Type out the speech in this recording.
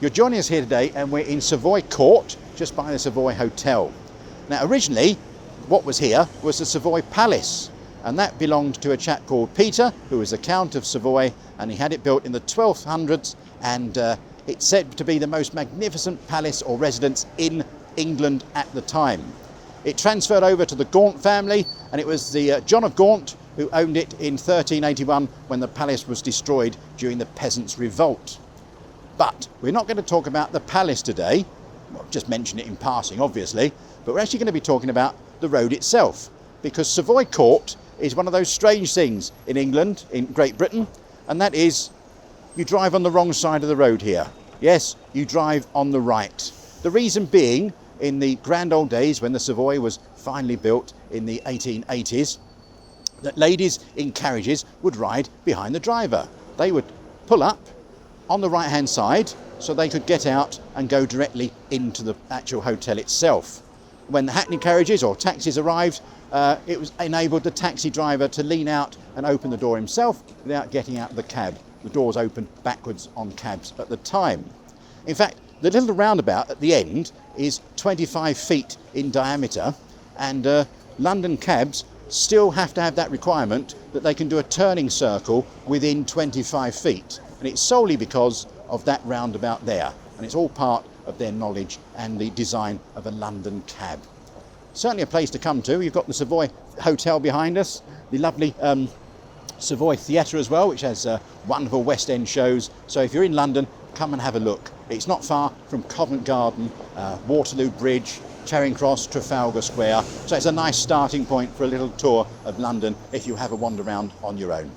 You're joining us here today and we're in Savoy Court, just by the Savoy Hotel. Now originally what was here was the Savoy Palace, and that belonged to a chap called Peter, who was the Count of Savoy, and he had it built in the 1200s, and it's said to be the most magnificent palace or residence in England at the time. It transferred over to the Gaunt family, and it was the John of Gaunt who owned it in 1381 when the palace was destroyed during the Peasants' Revolt. But we're not going to talk about the palace today. Well, just mention it in passing, obviously, but we're actually going to be talking about the road itself, because Savoy Court is one of those strange things in England, in Great Britain, and that is you drive on the wrong side of the road here. Yes, you drive on the right. The reason being, in the grand old days when the Savoy was finally built in the 1880s, that ladies in carriages would ride behind the driver. They would pull up on the right hand side so they could get out and go directly into the actual hotel itself. When the hackney carriages or taxis arrived, it was enabled the taxi driver to lean out and open the door himself without getting out of the cab. The doors opened backwards on cabs at the time. In fact, the little roundabout at the end is 25 feet in diameter, and London cabs still have to have that requirement that they can do a turning circle within 25 feet. And it's solely because of that roundabout there, and it's all part of their knowledge and the design of a London cab. Certainly a place to come to. You've got the Savoy Hotel behind us, the lovely Savoy Theatre as well, which has wonderful West End shows. So if you're in London, come and have a look. It's not far from Covent Garden, Waterloo Bridge, Charing Cross, Trafalgar Square. So it's a nice starting point for a little tour of London if you have a wander around on your own.